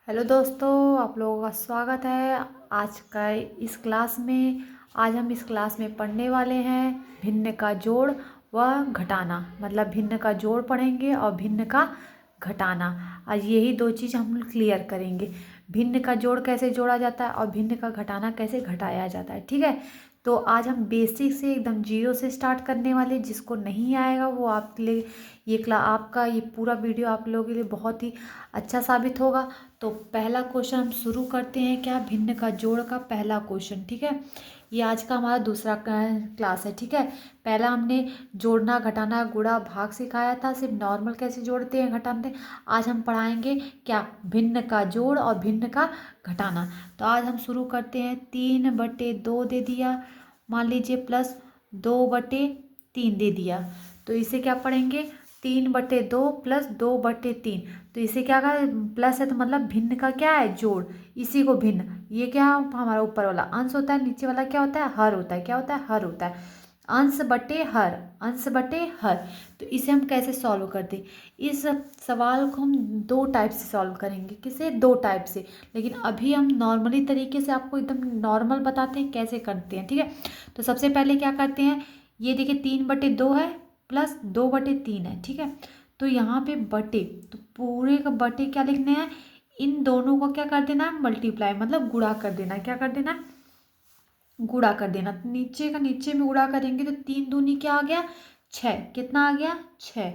Hello दोस्तों, आप लोगों का स्वागत है आज का इस क्लास में। आज हम इस क्लास में पढ़ने वाले हैं भिन्न का जोड़ व घटाना। मतलब भिन्न का जोड़ पढ़ेंगे और भिन्न का घटाना। आज यही दो चीज़ हम क्लियर करेंगे। भिन्न का जोड़ कैसे जोड़ा जाता है और भिन्न का घटाना कैसे घटाया जाता है। ठीक है, तो आज हम बेसिक से एकदम जीरो से स्टार्ट करने वाले। जिसको नहीं आएगा वो आपके लिए आपका ये पूरा वीडियो आप लोगों के लिए बहुत ही अच्छा साबित होगा। तो पहला क्वेश्चन हम शुरू करते हैं। क्या भिन्न का जोड़ का पहला क्वेश्चन। ठीक है, ये आज का हमारा दूसरा क्लास है। ठीक है, पहला हमने जोड़ना घटाना गुणा भाग सिखाया था, सिर्फ नॉर्मल कैसे जोड़ते हैं घटाते हैं। आज हम पढ़ाएंगे क्या भिन्न का जोड़ और भिन्न का घटाना। तो आज हम शुरू करते हैं। 3/2 दे दिया मान लीजिए, प्लस 2/3 दे दिया। तो इसे क्या पढ़ेंगे, 3/2 प्लस 2/3। तो इसे क्या कहा, प्लस है तो मतलब भिन्न का क्या है, जोड़। इसी को भिन्न, ये क्या हमारा ऊपर वाला अंश होता है, नीचे वाला क्या होता है, हर होता है। क्या होता है, हर होता है। अंश बटे हर, अंश बटे हर। तो इसे हम कैसे सॉल्व करते हैं। इस सवाल को हम दो टाइप से सॉल्व करेंगे। किसे, दो टाइप से। लेकिन अभी हम नॉर्मली तरीके से आपको एकदम नॉर्मल बताते हैं कैसे करते हैं। ठीक है, तो सबसे पहले क्या करते हैं, ये देखिए 3/2 है प्लस 2/3 है। ठीक है, तो यहाँ पे बटे, तो पूरे का बटे क्या लिखने हैं, इन दोनों को क्या कर देना है, मल्टीप्लाई मतलब गुणा कर देना है। क्या कर देना है, गुणा कर देना। तो नीचे का नीचे में गुणा करेंगे तो 3 दूनी क्या आ गया, 6। कितना आ गया, 6।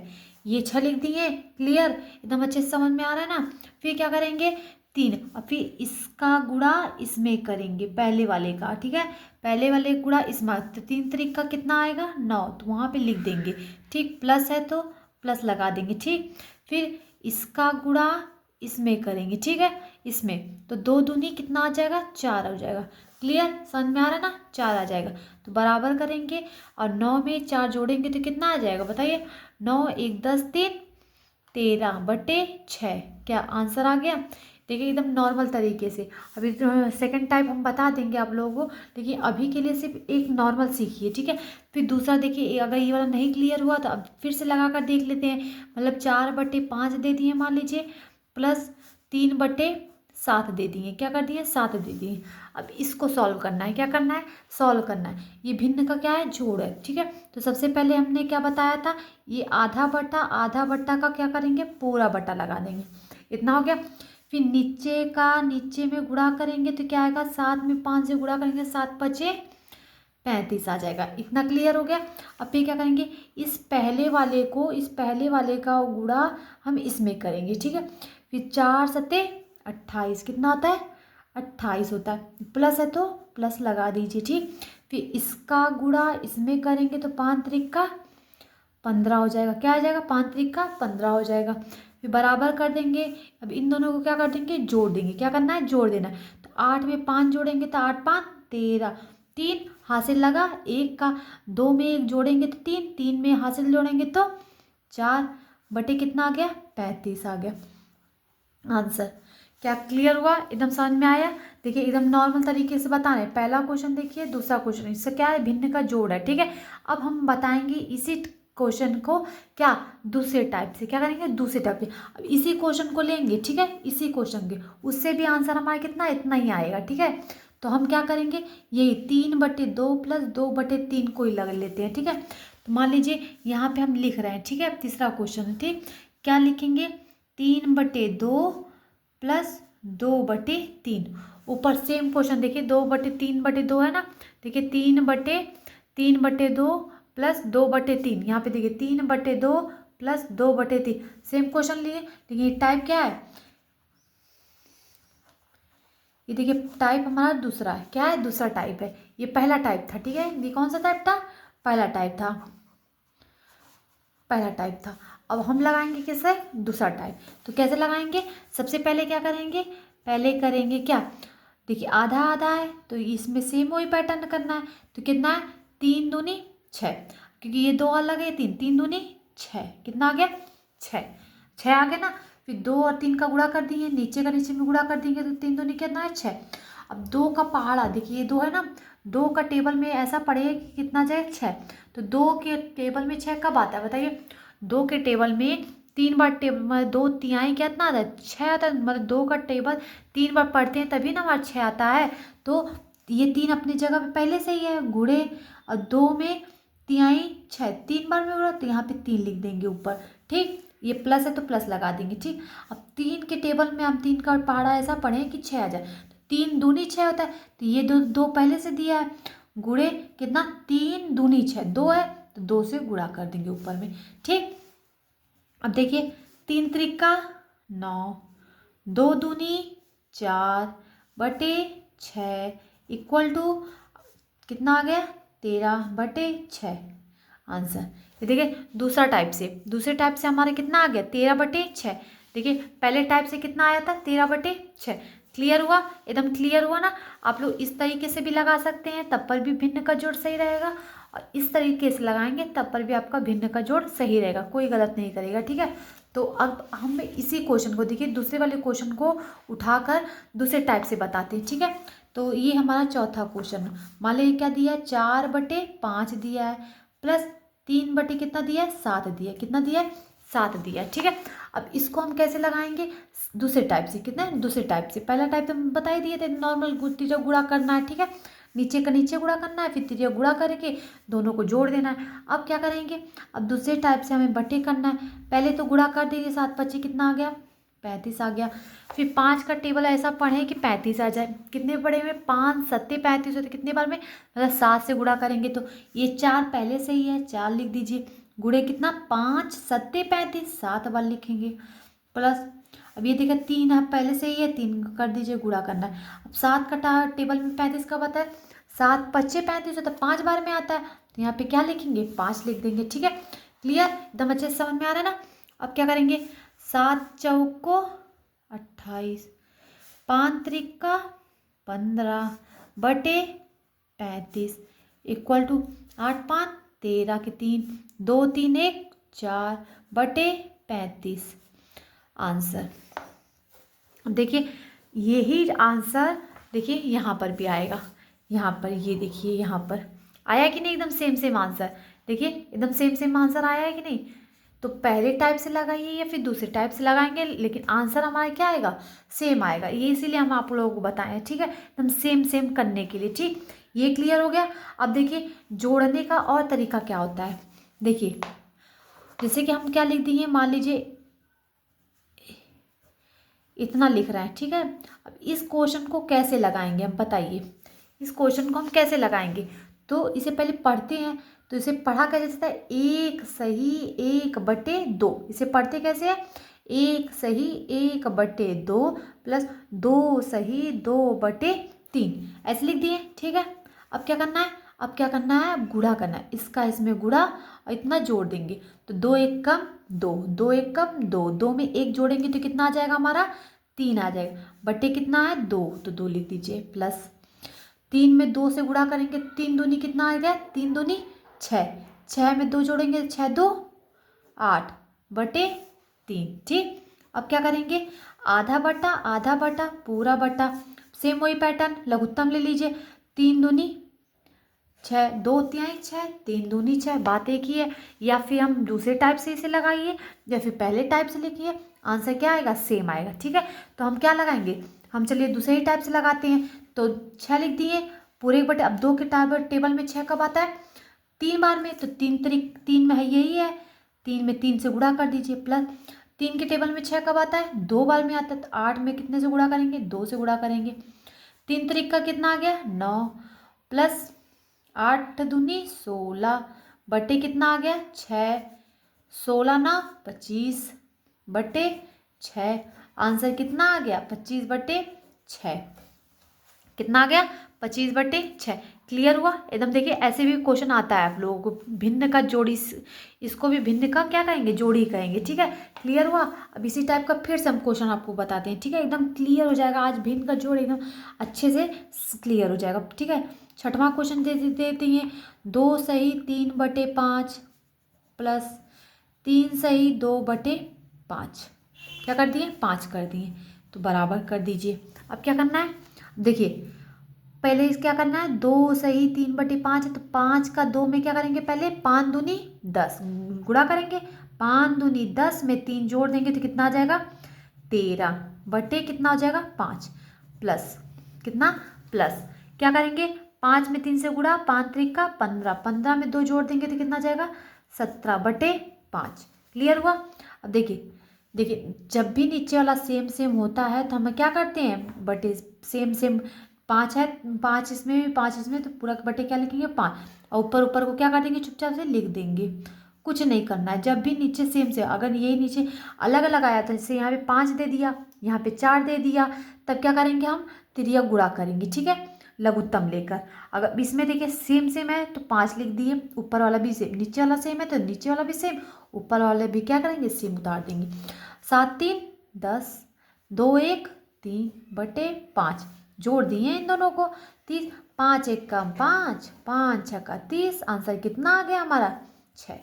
ये 6 लिख दिए। क्लियर, एकदम अच्छे से समझ में आ रहा है ना। फिर क्या करेंगे, 3, और फिर इसका गुणा इसमें करेंगे, पहले वाले का। ठीक है, पहले वाले गुणा इसमें, तो 3 का कितना आएगा, 9। तो वहाँ पे लिख देंगे। ठीक, प्लस है तो प्लस लगा देंगे। ठीक, फिर इसका गुणा इसमें करेंगे। ठीक है, इसमें तो 2 दूनी कितना आ जाएगा, 4 हो जाएगा। क्लियर, समझ में आ रहा है ना, 4 आ जाएगा। तो बराबर करेंगे और 9 में 4 जोड़ेंगे तो कितना आ जाएगा बताइए, 9 1 10 3 13/6। क्या आंसर आ गया। देखिए एकदम नॉर्मल तरीके से। अभी सेकंड टाइप हम बता देंगे आप लोगों को, लेकिन अभी के लिए सिर्फ एक नॉर्मल सीखिए। ठीक है, फिर दूसरा देखिए, अगर ये वाला नहीं क्लियर हुआ तो अब फिर से लगा कर देख लेते हैं। मतलब 4/5 दे दिए मान लीजिए, प्लस 3/7 दे दिए। क्या कर दिए, 7 दे दिए। अब इसको सॉल्व करना है। क्या करना है, सॉल्व करना है। ये भिन्न का क्या है, जोड़ है। ठीक है, तो सबसे पहले हमने क्या बताया था, ये आधा बट्टा का क्या करेंगे, पूरा बट्टा लगा देंगे। इतना हो गया। फिर नीचे का नीचे में गुणा करेंगे तो क्या आएगा, 7 में 5 से गुणा करेंगे, 7×5 = 35 आ जाएगा। इतना क्लियर हो गया। अब फिर क्या करेंगे, इस पहले वाले का गुणा हम इसमें करेंगे। ठीक है, फिर 4×7 = 28। कितना होता है, 28 होता है। प्लस है तो प्लस लगा दीजिए। ठीक, फिर इसका गुणा इसमें करेंगे तो 5×3 = 15 हो जाएगा। क्या आ जाएगा, 5×3 = 15 हो जाएगा। फिर बराबर कर देंगे। अब इन दोनों को क्या कर देंगे, जोड़ देंगे। क्या करना है, जोड़ देना है। तो 8 में 5 जोड़ेंगे तो 8×5 = 13। 3 हासिल लगा 1 का, 2 में 1 जोड़ेंगे तो 3, 3 में हासिल जोड़ेंगे तो 4 बटे कितना आ गया, 35 आ गया आंसर। क्या क्लियर हुआ, एकदम समझ में आया। देखिए एकदम नॉर्मल तरीके से बता रहे हैं। पहला क्वेश्चन देखिए, दूसरा क्वेश्चन, इससे क्या है, भिन्न का जोड़ है। ठीक है, अब हम बताएंगे इसी क्वेश्चन को क्या, दूसरे टाइप से। क्या करेंगे, दूसरे टाइप से। अब इसी क्वेश्चन को लेंगे। ठीक है, इसी क्वेश्चन के उससे भी आंसर हमारा कितना, इतना ही आएगा। ठीक है, तो हम क्या करेंगे, यही 3/2 प्लस 2/3 को ही लग लेते हैं। ठीक है, तो मान लीजिए यहाँ पे हम लिख रहे हैं। ठीक है, तीसरा क्वेश्चन है। ठीक, क्या लिखेंगे, 3/2 प्लस 2/3। ऊपर सेम क्वेश्चन देखिए, 2/3/2 है ना। देखिए 3/2 प्लस 2/3। यहाँ पे देखिए 3/2 प्लस 2/3 सेम क्वेश्चन लिए, लेकिन ये टाइप क्या है, ये देखिए टाइप हमारा दूसरा है। क्या है, दूसरा टाइप है। ये पहला टाइप था। ठीक है, ये कौन सा टाइप था, पहला टाइप था, पहला टाइप था। अब हम लगाएंगे किससे, दूसरा टाइप। तो कैसे लगाएंगे, सबसे पहले क्या करेंगे, पहले करेंगे क्या, देखिए आधा आधा है तो इसमें सेम वही पैटर्न करना है। तो कितना है, 3 दूनी 6, क्योंकि ये 2 अलग है, 3 3 दूनी 6। कितना आ गया, 6। 6 आ गया ना। फिर 2 और 3 का गुणा कर दिए, नीचे का नीचे में गुणा कर देंगे तो 3 दूनी कितना है, 6। अब 2 का पहाड़ा देखिए, ये 2 है ना, 2 का टेबल में ऐसा पड़ेगा कि कितना जाए, 6। तो 2 के टेबल में 6 कब आता है बताइए, 2 के टेबल में 3 बार टेबल मतलब 2 तिहाई कितना आता है, 6 आता है। मतलब 2 का टेबल 3 बार पढ़ते हैं तभी ना हमारा 6 आता है। तो ये 3 अपनी जगह पे पहले से ही है, गुणे और 2 में तिहाई 6, 3 बार में गुणा, तो यहाँ पे 3 लिख देंगे ऊपर। ठीक, ये प्लस है तो प्लस लगा देंगे। ठीक, अब 3 के टेबल में हम 3 का पहाड़ा ऐसा पढ़े कि 6 आ जाए, तो 3 दूनी 6 होता है, तो ये दो पहले से दिया है, गुणे कितना 3 दूनी 6, 2 है तो 2 से गुणा कर देंगे ऊपर में। ठीक, अब देखिए 3 त्रिका 9, 2 दूनी 4 बटे 6 इक्वल टू कितना आ गया 13 बटे 6 आंसर। ये देखिए दूसरे टाइप से हमारे कितना आ गया 13 बटे 6। देखिए पहले टाइप से कितना आया था 13 बटे 6। क्लियर हुआ, एकदम क्लियर हुआ ना। आप लोग इस तरीके से भी लगा सकते हैं, तब पर भी भिन्न का जोड़ सही रहेगा, और इस तरीके से लगाएंगे तब पर भी आपका भिन्न का जोड़ सही रहेगा, कोई गलत नहीं करेगा। ठीक है, तो अब हम इसी क्वेश्चन को देखिए, दूसरे वाले क्वेश्चन को उठाकर दूसरे टाइप से बताते हैं। ठीक है, तो ये हमारा चौथा क्वेश्चन, मान लीजिए क्या दिया है 4 बटे 5 दिया है, प्लस 3 बटे कितना दिया है 7 दिया है, कितना दिया है 7 दिया है। ठीक है, अब इसको हम कैसे लगाएंगे दूसरे टाइप से, कितना दूसरे टाइप से, पहला टाइप तो हम बता ही दिए थे, नॉर्मल तिर्यक गुणा करना है। ठीक है, नीचे का नीचे गुणा करना है, फिर तिर्यक गुणा करके दोनों को जोड़ देना है। अब क्या करेंगे, अब दूसरे टाइप से हमें बटे करना है। पहले तो गुणा कर दीजिए, 7 पच्ची कितना आ गया 35 आ गया। फिर 5 का टेबल ऐसा पढ़े कि 35 आ जाए, कितने पढ़े हुए 5 सत्ते 35 होते, कितने बार में मतलब 7 से गुणा करेंगे, तो ये 4 पहले से ही है, 4 लिख दीजिए, गुणे कितना 5 सत्ते 35, 7 बार लिखेंगे, प्लस अब ये देखिए 3 है पहले से ही है, 3 कर दीजिए, गुणा करना है। अब 7 का टेबल में 35 कब आता है, 7 पच्चे 35 होता है, 5 बार में आता है, तो यहाँ पे क्या लिखेंगे 5 लिख देंगे। ठीक है, क्लियर, एकदम अच्छे से समझ में आ रहा है ना। अब क्या करेंगे 7 चौको 28, 5 त्रिका 15 बटे 35 इक्वल टू 8 5 13 के 3, 2 3 1 4 बटे 35 आंसर। देखिए यही आंसर देखिए यहाँ पर भी आएगा, यहाँ पर ये देखिए यहाँ पर आया कि नहीं, एकदम सेम सेम आंसर। देखिए एकदम सेम सेम आंसर आया है कि नहीं। तो पहले टाइप से लगाइए या फिर दूसरे टाइप से लगाएंगे, लेकिन आंसर हमारा क्या आएगा सेम आएगा। ये इसीलिए हम आप लोगों को बताएं, ठीक है, एकदम सेम सेम करने के लिए। ठीक, ये क्लियर हो गया। अब देखिए जोड़ने का और तरीका क्या होता है। देखिए जैसे कि हम क्या लिख दिए, मान लीजिए इतना लिख रहा है, ठीक है। अब इस क्वेश्चन को कैसे लगाएंगे हम बताइए, इस क्वेश्चन को हम कैसे लगाएंगे। तो इसे पहले पढ़ते हैं, तो इसे पढ़ा कैसे जाता है 1 सही 1 बटे 2, इसे पढ़ते कैसे है 1 सही 1 बटे 2 प्लस 2 सही 2 बटे 3, ऐसे लिख दिए। ठीक है, अब क्या करना है, अब क्या करना है गुणा करना है, इसका इसमें गुणा और इतना जोड़ देंगे, तो 2 1 कम 2, 2 1 कम 2, 2 में 1 जोड़ेंगे तो कितना आ जाएगा हमारा 3 आ जाएगा, बटे कितना है 2, तो 2 लिख दीजिए, प्लस 3 में 2 से गुणा करेंगे 3 दूनी कितना आ गया 3 दूनी 6, 6 में 2 जोड़ेंगे 6 2 8 बटे 3। ठीक, अब क्या करेंगे आधा बटा पूरा बटा, सेम वही पैटर्न, लघुत्तम ले लीजिए, 3 दूनी 6, 2 तिहाई 6, 3 दूनी 6, बात एक ही है। या फिर हम दूसरे टाइप से इसे लगाइए या फिर पहले टाइप से लिखिए, आंसर क्या आएगा सेम आएगा। ठीक है, तो हम क्या लगाएंगे, हम चलिए दूसरे ही टाइप से लगाते हैं, तो 6 लिख दिए पूरे बटे। अब 2 के टेबल में 6 कब आता है 3 बार में, तो 3 में है यही है, 3 में 3 से गुणा कर दीजिए, प्लस 3 के टेबल में 6 कब आता है 2 बार में आता है, तो 8 में कितने से गुणा करेंगे 2 से गुणा करेंगे, 3 त्रिक का कितना आ गया 9 प्लस 8 दूनी 16 बटे कितना आ गया 6, 16 ना 25 बटे 6, आंसर कितना आ गया 25 बटे 6, कितना आ गया 25 बटे 6। क्लियर हुआ एकदम। देखिए ऐसे भी क्वेश्चन आता है आप लोगों को, भिन्न का जोड़ी, इसको भी भिन्न का क्या कहेंगे जोड़ी कहेंगे। ठीक है, क्लियर हुआ। अब इसी टाइप का फिर से हम क्वेश्चन आपको बताते हैं, ठीक है, एकदम क्लियर हो जाएगा आज, भिन्न का जोड़ एकदम अच्छे से क्लियर हो जाएगा। ठीक है, छठवां क्वेश्चन देते हैं 2 सही 3 बटे 5 प्लस 3 सही 2 बटे 5, क्या कर दिए 5 कर दिए, तो बराबर कर दीजिए। अब क्या करना है, देखिए पहले इस क्या करना है 2 सही 3 बटे 5 है, तो 5 का 2 में क्या करेंगे पहले 5 दूनी 10 गुणा करेंगे, 5 दूनी 10 में 3 जोड़ देंगे तो कितना आ जाएगा 13 बटे कितना हो जाएगा 5 प्लस कितना प्लस क्या करेंगे 5 में 3 से गुणा 5 त्रिक का 15 15 में 2 जोड़ देंगे तो कितना आ जाएगा 17 बटे 5। क्लियर हुआ। अब देखिए देखिए जब भी नीचे वाला सेम सेम होता है तो हम क्या करते हैं बटे सेम सेम 5 है 5 इसमें भी 5 इसमें तो पूरा बटे क्या लिखेंगे 5 और ऊपर ऊपर को क्या कर देंगे चुपचाप से लिख देंगे। कुछ नहीं करना है। जब भी नीचे सेम से अगर ये नीचे अलग अलग आया था जैसे यहाँ पे 5 दे दिया यहाँ पे 4 दे दिया तब क्या करेंगे हम तिरिया गुणा करेंगे। ठीक है लघुत्तम लेकर। अगर इसमें देखिए सेम सेम है तो 5 लिख दिए ऊपर वाला भी सेम नीचे वाला सेम है तो नीचे वाला भी सेम ऊपर वाले भी क्या करेंगे सेम उतार देंगे। 7 3 10 2 1 3 बटे 5 जोड़ दिए इन दोनों को 30 5 1 कम 5 5 6 का 30 आंसर कितना आ गया हमारा 6।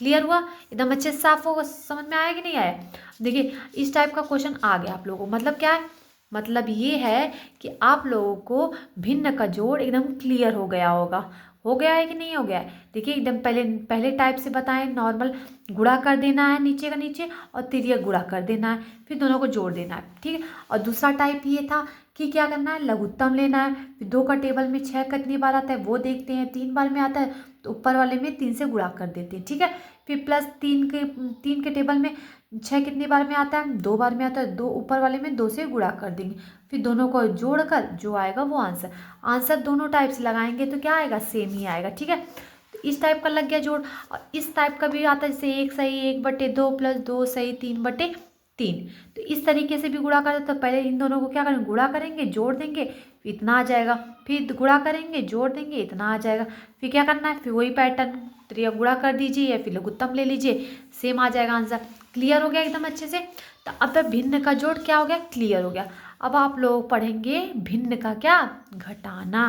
क्लियर हुआ एकदम अच्छे से साफ होगा समझ में आया कि नहीं आया। देखिए इस टाइप का क्वेश्चन आ गया आप लोगों को मतलब क्या है मतलब ये है कि आप लोगों को भिन्न का जोड़ एकदम क्लियर हो गया होगा। हो गया है कि नहीं हो गया है। देखिए एकदम पहले पहले टाइप से बताएं नॉर्मल गुणा कर देना है नीचे का नीचे और तिर्यक गुणा कर देना है फिर दोनों को जोड़ देना है। ठीक है और दूसरा टाइप ये था कि क्या करना है लघुत्तम लेना है फिर 2 का टेबल में 6 कितनी बार आता है वो देखते हैं 3 बार में आता है तो ऊपर वाले में 3 से गुणा कर देते हैं। ठीक है फिर प्लस 3 के टेबल में 6 कितनी बार में आता है 2 बार में आता है 2 ऊपर वाले में 2 से गुणा कर देंगे फिर दोनों को जोड़कर जो आएगा वो आंसर दोनों टाइप से लगाएंगे तो क्या आएगा सेम ही आएगा। ठीक है तो इस टाइप का लग गया जोड़। और इस टाइप का भी आता है जैसे 1 सही 1 बटे 2 प्लस 2 सही 3 बटे 3 तो इस तरीके से भी गुणा करते तो पहले इन दोनों को क्या करेंगे गुणा करेंगे जोड़ देंगे फिर इतना आ जाएगा फिर गुणा करेंगे जोड़ देंगे इतना आ जाएगा फिर क्या करना है फिर वही पैटर्न त्रिया गुणा कर दीजिए या फिर लघुत्तम ले लीजिए सेम आ जाएगा आंसर। क्लियर हो गया एकदम अच्छे से। तो अब भिन्न का जोड़ क्या हो गया क्लियर हो गया। अब आप लोग पढ़ेंगे भिन्न का क्या घटाना।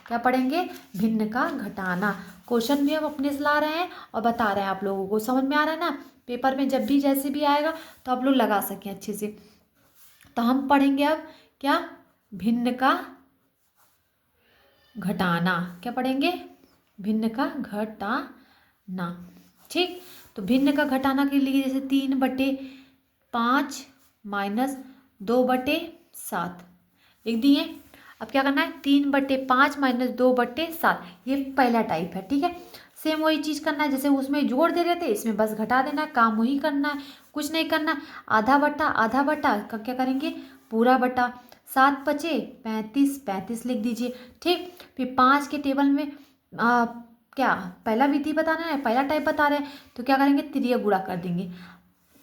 क्या पढ़ेंगे भिन्न का घटाना। क्वेश्चन भी हम अपने से ला रहे हैं और बता रहे हैं आप लोगों को समझ में आ रहा है ना। पेपर में जब भी जैसे भी आएगा तो आप लोग लगा सकें अच्छे से। तो हम पढ़ेंगे अब क्या भिन्न का घटाना। क्या पढ़ेंगे भिन्न का घटाना। ठीक तो भिन्न का घटाना के लिए जैसे 3 बटे 5 माइनस 2 बटे 7 लिख दिए। अब क्या करना है 3 बटे 5 माइनस 2 बटे 7 ये पहला टाइप है। ठीक है सेम वही चीज़ करना है जैसे उसमें जोड़ दे रहे थे इसमें बस घटा देना है काम वही करना है कुछ नहीं करना। आधा बटा का क्या करेंगे पूरा बटा 7 बचे 35 35 लिख दीजिए। ठीक फिर 5 के टेबल में क्या पहला विधि बताना है पहला टाइप बता रहे हैं तो क्या करेंगे तिर्यक गुणा कर देंगे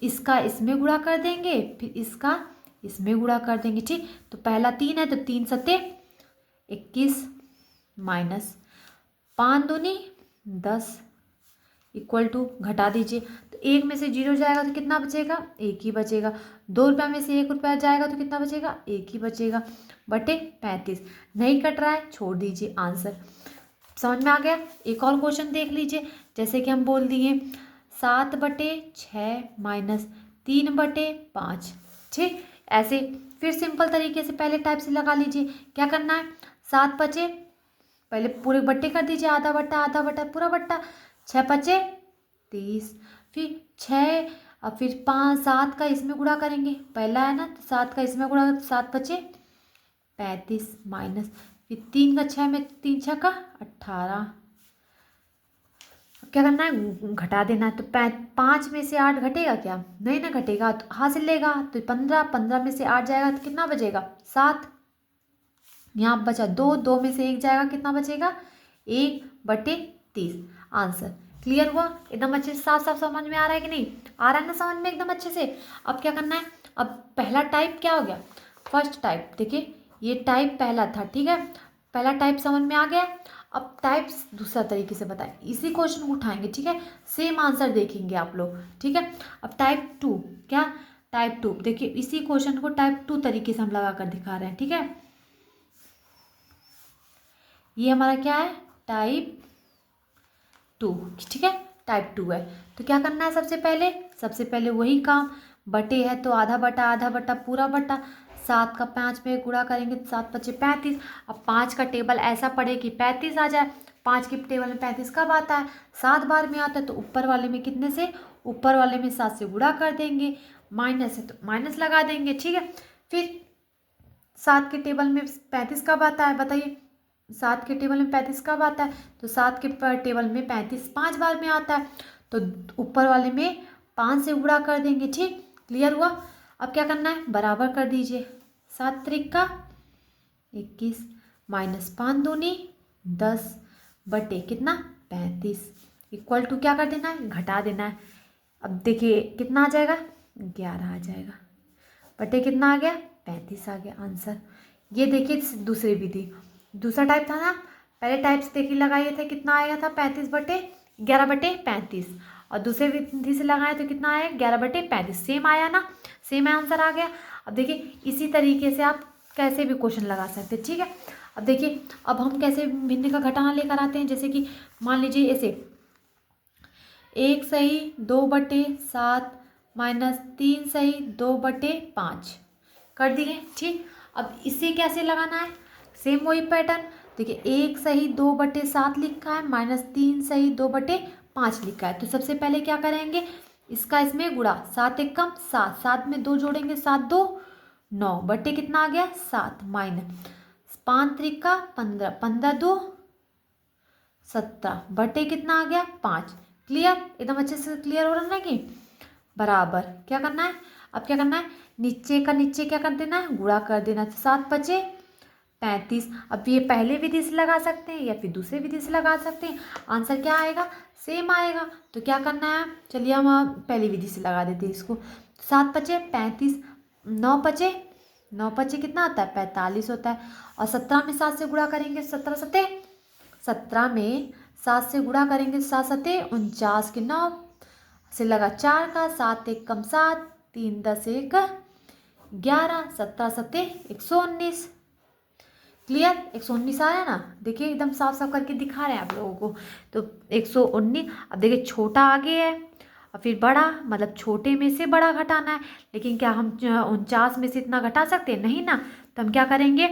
इसका इसमें गुणा कर देंगे फिर इसका इसमें गुणा कर देंगे। ठीक तो पहला 3 है तो 3 सत्ते 21 माइनस 5 दूनी 10 इक्वल टू घटा दीजिए तो 1 में से 0 जाएगा तो कितना बचेगा 1 ही बचेगा। 2 रुपये में से 1 रुपया जाएगा तो कितना बचेगा 1 ही बचेगा बटे 35 नहीं कट रहा है छोड़ दीजिए आंसर। समझ में आ गया। एक और क्वेश्चन देख लीजिए जैसे कि हम बोल दिए 7 बटे 6 माइनस 3 बटे 5। ठीक ऐसे फिर सिंपल तरीके से पहले टाइप से लगा लीजिए। क्या करना है 7 बचे पहले पूरे बट्टे कर दीजिए आधा बट्टा पूरा बट्टा 6 बचे 30 फिर 6 अब फिर 5 7 का इसमें गुणा करेंगे पहला है ना तो 7 का इसमें गुणा 7 बचे 35 माइनस फिर 3 का 6 में 3 6 का 18। क्या करना है घटा देना है तो 5 में से 8 घटेगा क्या नहीं ना घटेगा तो हासिल लेगा तो 15 में से 8 जाएगा तो कितना बचेगा 7 यहाँ बचा 2 में से 1 जाएगा कितना बचेगा 1 बटे 30 आंसर। क्लियर हुआ एकदम अच्छे से साफ साफ समझ में आ रहा है कि नहीं आ रहा है ना समझ में एकदम अच्छे से। अब क्या करना है अब पहला टाइप क्या हो गया फर्स्ट टाइप देखिए ये टाइप पहला था। ठीक है पहला टाइप समझ में आ गया। अब टाइप दूसरा तरीके से बताएं इसी क्वेश्चन को उठाएंगे। ठीक है सेम आंसर देखेंगे आप लोग। ठीक है अब टाइप 2 क्या टाइप 2 देखिए इसी क्वेश्चन को टाइप 2 तरीके से हम लगा कर दिखा रहे हैं। ठीक है ये हमारा क्या है टाइप 2। ठीक है टाइप 2 है तो क्या करना है सबसे पहले वही काम बटे है तो आधा बटा पूरा बटा 7 का 5 में गुणा करेंगे 7 बचे 35। अब 5 का टेबल ऐसा पड़े कि 35 आ जाए 5 के टेबल में 35 कब आता है 7 बार में आता है तो ऊपर वाले में कितने से ऊपर वाले में 7 से गुणा कर देंगे, माइनस है तो माइनस लगा देंगे, ठीक है। फिर 7 के टेबल में 35 कब आता है बताइए, 7 के टेबल में 35 कब आता है, तो 7 के टेबल में 35 5 बार में आता है, तो ऊपर वाले में 5 से गुणा कर देंगे, ठीक, क्लियर हुआ। अब क्या करना है, बराबर कर दीजिए, 7 त्रिक का 21 माइनस 5 दूनी 10 बटे कितना 35 इक्वल टू क्या कर देना है, घटा देना है। अब देखिए कितना आ जाएगा, 11 आ जाएगा, बटे कितना आ गया 35 आ गया आंसर। ये देखिए दूसरी विधि, दूसरा टाइप था ना, पहले टाइप से देखिए लगाए थे कितना आएगा था 35 बटे 11 बटे 35, और दूसरे विधि से लगाए तो कितना आया 11 बटे 35, सेम आया ना, सेम आंसर आ गया। अब देखिए इसी तरीके से आप कैसे भी क्वेश्चन लगा सकते हैं, ठीक है। अब देखिए अब हम कैसे भिन्न का घटाना लेकर आते हैं, जैसे कि मान लीजिए ऐसे 1 सही 2 बटे 7 माइनस 3 सही 2 बटे 5 कर दिए, ठीक। अब इसे कैसे लगाना है, सेम वही पैटर्न, देखिए 1 सही 2 बटे 7 लिखा है माइनस 3 सही 2 बटे 5 लिखा है, तो सबसे पहले क्या करेंगे, इसका इसमें गुणा, 7 एक कम 7, 7 में 2 जोड़ेंगे 7 2 9 बटे कितना आ गया 7 माइनस 5 त्रिका 15 15 2 17 बटे कितना आ गया 5, क्लियर, एकदम अच्छे से क्लियर हो रहा है ना कि बराबर क्या करना है। अब क्या करना है, नीचे का नीचे क्या कर देना है, गुणा कर देना, 7 बचे 35। अब ये पहले विधि से लगा सकते हैं या फिर दूसरे विधि से लगा सकते हैं, आंसर क्या आएगा सेम आएगा। तो क्या करना है, चलिए हम पहली विधि से लगा देते हैं इसको, 7 बचे 35, 9 बचे कितना आता है 45 होता है, और 17 में 7 से गुणा करेंगे, 17 में 7 से गुणा करेंगे, 7 सते 49 के 9 से लगा 4 का, 7 एक कम 7 3 10 1 11 17 सते 119, क्लियर, 119 आया ना, देखिए एकदम साफ साफ करके दिखा रहे हैं आप लोगों को, तो 119। अब देखिए छोटा आगे है और फिर बड़ा, मतलब छोटे में से बड़ा घटाना है, लेकिन क्या हम 49 में से इतना घटा सकते हैं, नहीं ना, तो हम क्या करेंगे,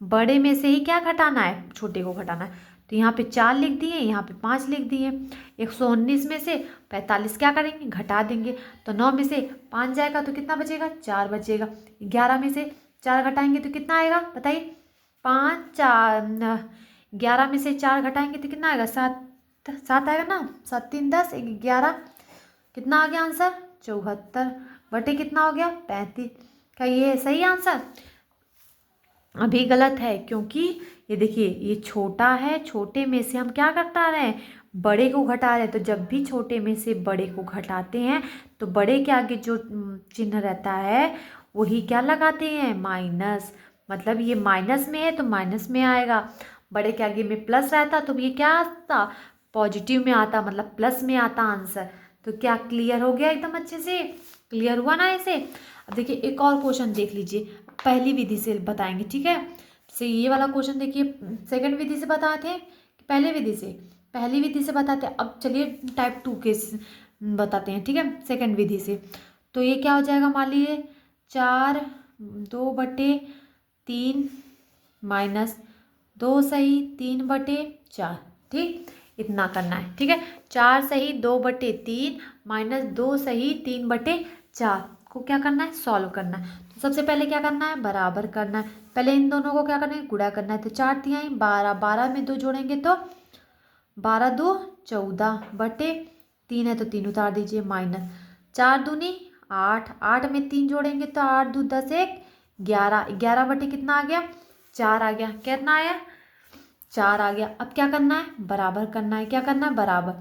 बड़े में से ही क्या घटाना है, छोटे को घटाना है, तो यहाँ पे 4 लिख दिए, यहाँ पे 5 लिख दिए, 119 में से 45 क्या करेंगे घटा देंगे, तो 9 में से 5 जाएगा तो कितना बचेगा 4 बचेगा, 11 में से 4 घटाएंगे तो कितना आएगा बताइए, 5 4 11 में से 4 घटाएंगे तो कितना आएगा 7 आएगा ना, 7 3 10 11 कितना आ गया आंसर 74 बटे कितना हो गया 35। क्या ये सही आंसर, अभी गलत है, क्योंकि ये देखिए ये छोटा है, छोटे में से हम क्या घटा रहे हैं, बड़े को घटा रहे हैं, तो जब भी छोटे में से बड़े को घटाते हैं तो बड़े के आगे जो चिन्ह रहता है वही क्या लगाते हैं माइनस, मतलब ये माइनस में है तो माइनस में आएगा, बड़े के आगे में प्लस रहता तो ये क्या आता पॉजिटिव में आता, मतलब प्लस में आता आंसर। तो क्या क्लियर हो गया, एकदम अच्छे से क्लियर हुआ ना ऐसे। अब देखिए एक और क्वेश्चन देख लीजिए, पहली विधि से बताएंगे, ठीक है। जैसे ये वाला क्वेश्चन देखिए सेकंड विधि से बताते हैं कि पहले विधि से, पहली विधि से बताते हैं। अब चलिए टाइप 2 के बताते हैं, ठीक है, सेकंड विधि से। तो ये क्या हो जाएगा, मान लीजिए 4 2 बटे 3 माइनस 2 सही 3 बटे 4, ठीक, इतना करना है, ठीक है। 4 सही 2 बटे 3 माइनस 2 सही 3 बटे 4 को क्या करना है सॉल्व करना है। तो सबसे पहले क्या करना है बराबर करना है, पहले इन दोनों को क्या करना है गुणा करना है, तो 4 तिहाई 12, 12 में 2 जोड़ेंगे तो 12 2 14 बटे 3 है तो 3 उतार दीजिए, माइनस 4 दूनी 8, 8 में 3 जोड़ेंगे तो 8 2 10 1 11, 11 बटे कितना आ गया 4 आ गया, कितना आया 4 आ गया। अब क्या करना है बराबर करना है, क्या करना है बराबर,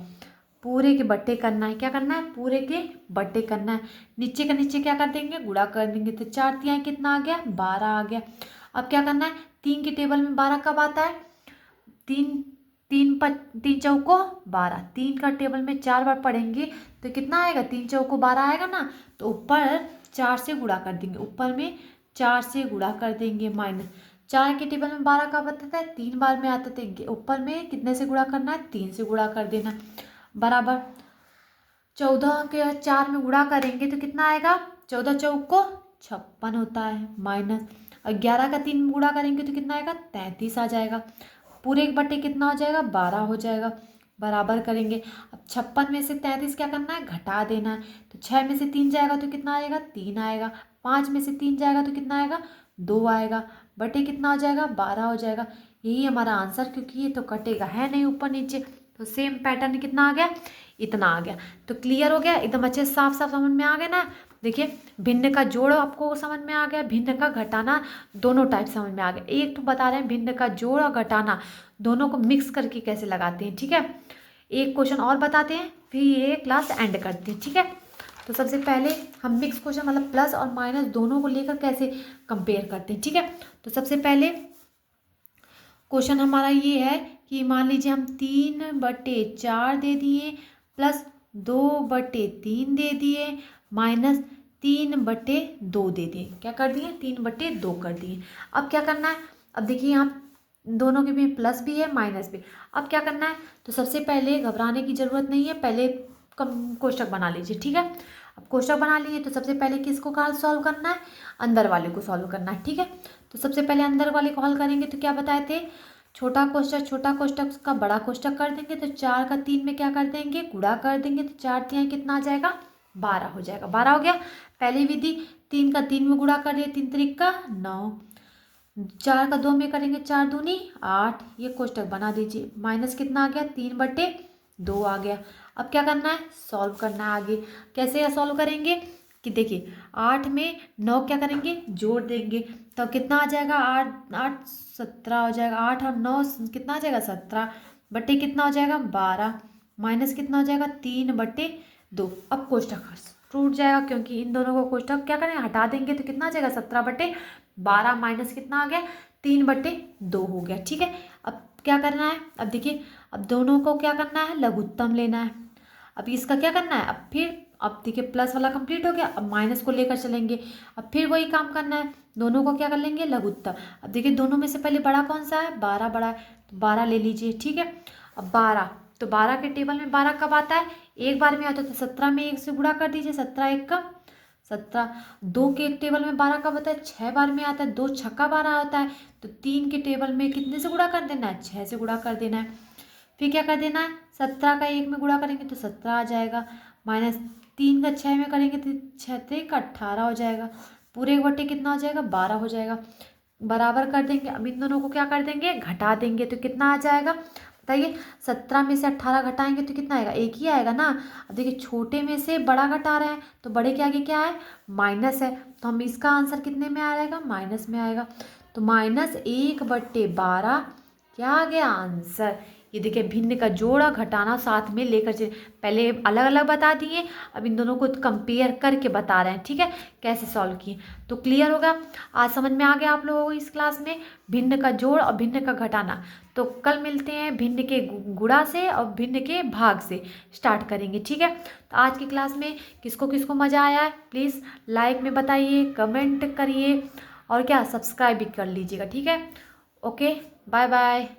पूरे के बट्टे करना है, क्या करना है पूरे के बट्टे करना है, नीचे का नीचे क्या कर देंगे गुणा कर देंगे, तो 4 तिहाई कितना आ गया 12 आ गया। अब क्या करना है 3 के टेबल में 12 कब आता है, 3 चौको 12, 3 का टेबल में 4 बार पढ़ेंगे तो कितना आएगा 3 चौको 12 आएगा ना, तो ऊपर 4 से गुणा कर देंगे, ऊपर में 4 से गुणा कर देंगे, माइनस 4 के टेबल में 12 कब आता था 3 बार में आता था, ऊपर में कितने से गुणा करना है 3 से गुणा कर देना, बराबर 14 के 4 में गुणा करेंगे तो कितना आएगा 14 चौक को 56 होता है, माइनस 11 का 3 गुणा करेंगे तो कितना आएगा 33 आ जाएगा, पूरे एक बटे कितना हो जाएगा 12 हो जाएगा, बराबर करेंगे। अब 56 में से 33 क्या करना है, घटा देना है। तो 6 में से 3 जाएगा तो कितना आएगा, 3 आएगा। 5 में से 3 जाएगा तो कितना आएगा, 2 आएगा। बटे कितना हो जाएगा, 12 हो जाएगा। यही हमारा आंसर, क्योंकि ये तो कटेगा है नहीं ऊपर नीचे। तो सेम पैटर्न कितना आ गया, इतना आ गया। तो क्लियर हो गया, एकदम अच्छे साफ साफ समझ में आ गया ना। देखिए भिन्न का जोड़ आपको समझ में आ गया, भिन्न का घटाना दोनों टाइप समझ में आ गया। एक तो बता रहे हैं भिन्न का जोड़ और घटाना दोनों को मिक्स करके कैसे लगाते हैं, ठीक है। एक क्वेश्चन और बताते हैं, फिर ये क्लास एंड करते हैं, ठीक है। तो सबसे पहले हम मिक्स क्वेश्चन मतलब प्लस और माइनस दोनों को लेकर कैसे कंपेयर करते हैं, ठीक है। तो सबसे पहले क्वेश्चन हमारा ये है कि मान लीजिए हम 3/4 दे दिए, प्लस 2/3 दे दिए, माइनस 3/2 दे दिए। क्या कर दिए, 3/2 कर दिए। अब क्या करना है, अब देखिए यहाँ दोनों के भी प्लस भी है माइनस भी। अब क्या करना है, तो सबसे पहले घबराने की ज़रूरत नहीं है, पहले कोष्टक बना लीजिए, ठीक है। अब कोष्टक बना लिए तो सबसे पहले किसको काल सॉल्व करना है, अंदर वाले को सॉल्व करना है, ठीक है। तो सबसे पहले अंदर वाले को हल करेंगे तो क्या बताए थे, छोटा कोष्टक का बड़ा कोष्टक कर देंगे। तो 4 का 3 में क्या कर देंगे, गुणा कर देंगे। तो 4 3 कितना आ जाएगा, 12 हो जाएगा। 12 हो गया। पहली विधि 3 का 3 में गुणा कर दिए, 3 3 का 9। 4 का 2 में करेंगे, 4 दूनी 8। ये कोष्टक बना दीजिए। माइनस कितना आ गया, 3/2 आ गया। अब क्या करना है, सॉल्व करना है आगे। कैसे सॉल्व करेंगे कि देखिए 8 में 9 क्या करेंगे, जोड़ देंगे। तो कितना आ जाएगा, 8 8 17 हो जाएगा। 8 और 9 कितना आ जाएगा, 17 बटे कितना हो जाएगा, 12। माइनस कितना हो जाएगा, 3/2। अब कोष्टक टूट जाएगा, क्योंकि इन दोनों को कोष्टक क्या करेंगे, हटा देंगे। तो कितना आ जाएगा, 17/12 माइनस कितना आ गया, 3/2 हो गया, ठीक है। अब क्या करना है, अब देखिए अब दोनों को क्या करना है, लघुत्तम लेना है। अब इसका क्या करना है, अब देखिए प्लस वाला कंप्लीट हो गया। अब माइनस को लेकर चलेंगे। अब फिर वही काम करना है, दोनों को क्या कर लेंगे, लघुत्तम। अब देखिए दोनों में से पहले बड़ा कौन सा है, 12 बड़ा है। तो 12 ले लीजिए, ठीक है। अब 12, तो 12 के टेबल में 12 कब आता है, एक बार में आता है। तो 17 में 1 से गुणा कर दीजिए, 17 1 का 17। 2 के टेबल में 12 कब आता है, 6 बार में आता है। 2 छक्का 12 आता है। तो 3 के टेबल में कितने से गुणा कर देना है, 6 से गुणा कर देना है। फिर क्या कर देना है, 17 का 1 में गुणा करेंगे तो 17 आ जाएगा। माइनस 3 का 6 में करेंगे तो 6 3 का 18 हो जाएगा। पूरे बटे कितना हो जाएगा, 12 हो जाएगा। बराबर कर देंगे। अब इन दोनों को क्या कर देंगे, घटा देंगे। तो कितना आ जाएगा बताइए, 17 में से 18 घटाएंगे तो कितना आएगा, एक ही आएगा ना। अब देखिए छोटे में से बड़ा घटा रहे हैं, तो बड़े के आगे क्या है, माइनस है। तो हम इसका आंसर कितने में आएगा, माइनस में आएगा। तो -1/12 क्या आ गया आंसर। ये देखिए भिन्न का जोड़ और घटाना साथ में लेकर चले, पहले अलग अलग बता दिए, अब इन दोनों को कंपेयर करके बता रहे हैं, ठीक है, कैसे सॉल्व किए। तो क्लियर होगा, आज समझ में आ गया आप लोगों को इस क्लास में भिन्न का जोड़ और भिन्न का घटाना। तो कल मिलते हैं भिन्न के गुणा से और भिन्न के भाग से स्टार्ट करेंगे, ठीक है। तो आज की क्लास में किसको किसको मज़ा आया है प्लीज़ लाइक में बताइए, कमेंट करिए और क्या सब्सक्राइब भी कर लीजिएगा, ठीक है। Okay, bye bye.